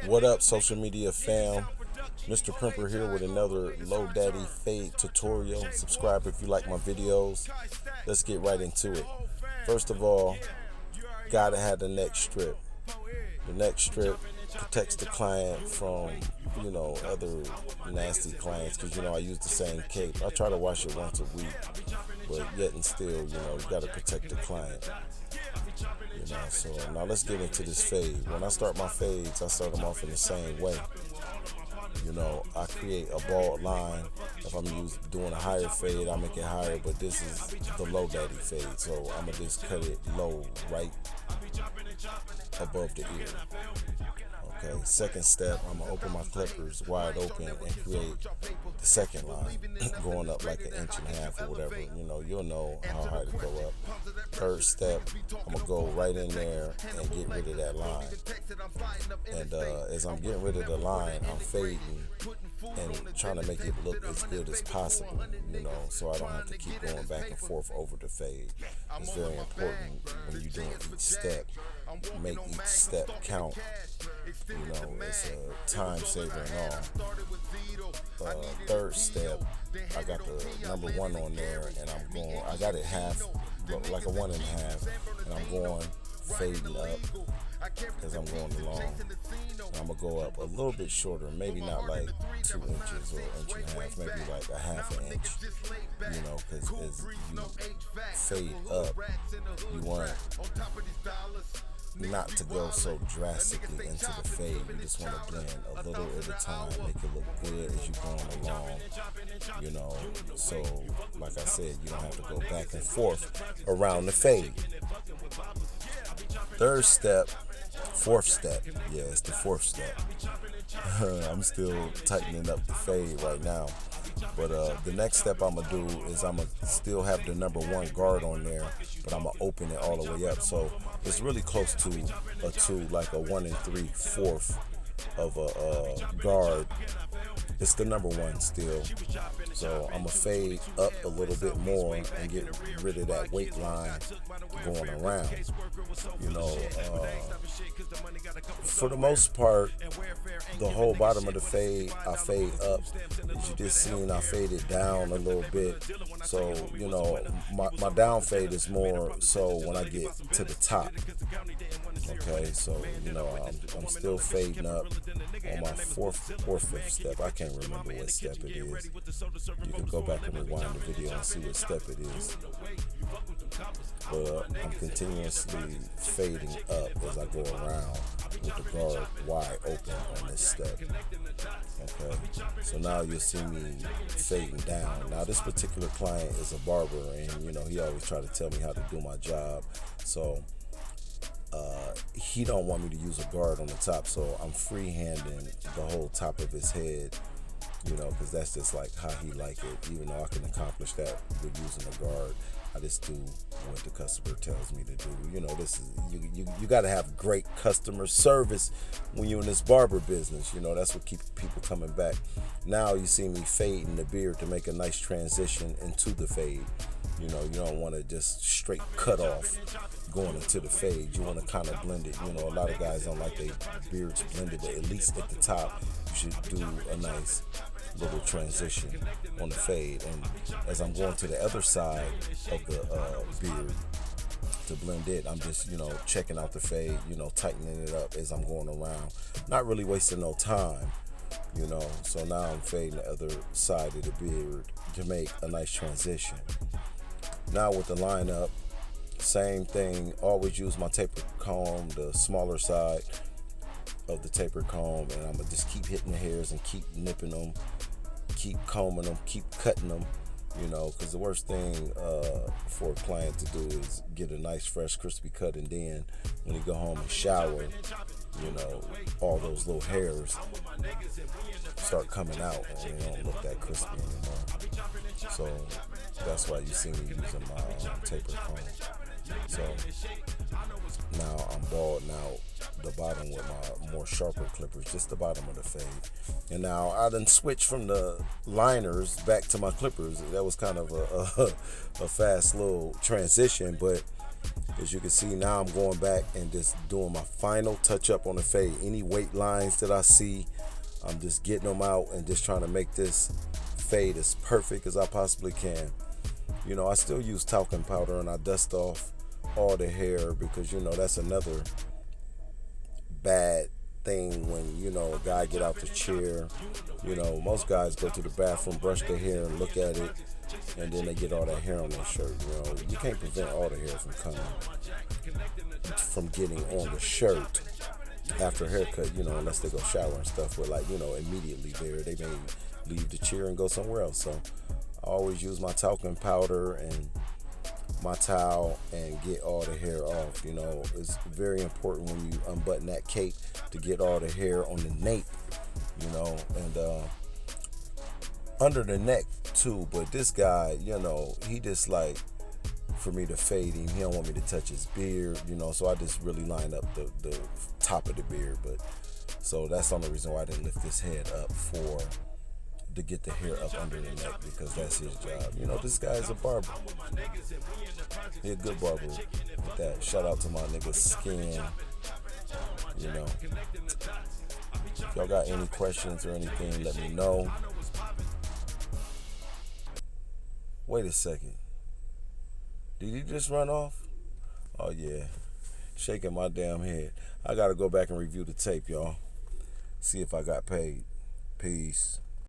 What up, social media fam? Mr. Primper here with another Low Daddy Fade tutorial. Subscribe if you like my videos. Let's get right into it. First of all, gotta have the neck strip. The neck strip protects the client from, other nasty clients, because, I use the same cape. I try to wash it once a week, but yet and still, you gotta protect the client. So now let's get into this fade. When I start my fades, I start them off in the same way. I create a bald line. If I'm doing a higher fade, I make it higher, but this is the low daddy fade, so I'm gonna just cut it low, right above the ear. Okay, second step, I'm gonna open my clippers wide open and create the second line, going up like 1.5 inches or whatever. You'll know how high to go up. Third step, I'm gonna go right in there and get rid of that line. And as I'm getting rid of the line, I'm fading and trying to make it look as good as possible, so I don't have to keep going back and forth over the fade. It's very important when you're doing each step. Make each step count. It's a time saver and all. Third step, I got the number 1 on there, and I got it half, like a 1.5, and I'm going fading up as I'm going along. And I'm gonna go up a little bit shorter, maybe not like 2 inches or 1.5 inches, maybe like a 1/2 inch. Because as you fade up, you want not to go so drastically into the fade. You just want to blend a little at a time, make it look good as you're going along. So like I said, you don't have to go back and forth around the fade. Fourth step, yeah, it's the fourth step. I'm still tightening up the fade right now. But the next step I'm going to do is I'm going to still have the number 1 guard on there, but I'm going to open it all the way up. So it's really close to a 2, like a 1 3/4 of a guard. It's the number 1 still. So I'm going to fade up a little bit more and get rid of that weight line going around. For the most part, the whole bottom of the fade, I fade up. As you just seen, I faded down a little bit. So, my down fade is more so when I get to the top. Okay, so, I'm still fading up on my fourth or fifth step. I can't remember what step it is. You can go back and rewind the video and see what step it is. But I'm continuously fading up as I go around with the guard wide open on this step. Okay, so now you'll see me fading down. Now this particular client is a barber, and he always try to tell me how to do my job. So he don't want me to use a guard on the top, so I'm freehanding the whole top of his head, because that's just like how he like it. Even though I can accomplish that with using a guard, I just do what the customer tells me to do. This is you got to have great customer service when you're in this barber business. That's what keeps people coming back. Now you see me fading the beard to make a nice transition into the fade. You don't want to just straight cut off going into the fade. You want to kind of blend it. A lot of guys don't like their beards blended, but at least at the top, you should do a nice little transition on the fade. And as I'm going to the other side of the beard to blend it, I'm just, checking out the fade, tightening it up as I'm going around. Not really wasting no time. So now I'm fading the other side of the beard to make a nice transition. Now with the lineup, same thing. Always use my taper comb, the smaller side of the taper comb, and I'm gonna just keep hitting the hairs and keep nipping them, keep combing them, keep cutting them. Because the worst thing for a client to do is get a nice, fresh, crispy cut, and then when you go home and shower, all those little hairs start coming out and they don't look that crispy anymore. So that's why you see me using my taper comb. So now I'm balding out the bottom with my more sharper clippers, just the bottom of the fade. And now I done switched from the liners back to my clippers. That was kind of a fast little transition, but As you can see, now I'm going back and just doing my final touch up on the fade. Any weight lines that I see, I'm just getting them out and just trying to make this fade as perfect as I possibly can. You know, I still use talcum powder and I dust off all the hair because, you know, that's another bad thing when, you know, a guy get out the chair. You know, most guys go to the bathroom, brush their hair and look at it, and then they get all that hair on their shirt. You know, you can't prevent all the hair from getting on the shirt after a haircut, you know, unless they go shower and stuff. But like, you know, immediately they may leave the chair and go somewhere else. So I always use my talcum powder and my towel and get all the hair off. You know, it's very important when you unbutton that cape to get all the hair on the nape, you know, and under the neck too. But this guy, you know, he just like for me to fade him. He don't want me to touch his beard, you know, so I just really line up the top of the beard. But so that's the only reason why I didn't lift this head up to get the hair up under the neck, because that's his job. You know, this guy is a barber. He a good barber with that. Shout out to my nigga Skin. You know, if y'all got any questions or anything, let me know. Wait a second. Did he just run off? Oh yeah, shaking my damn head. I gotta go back and review the tape, y'all. See if I got paid. Peace.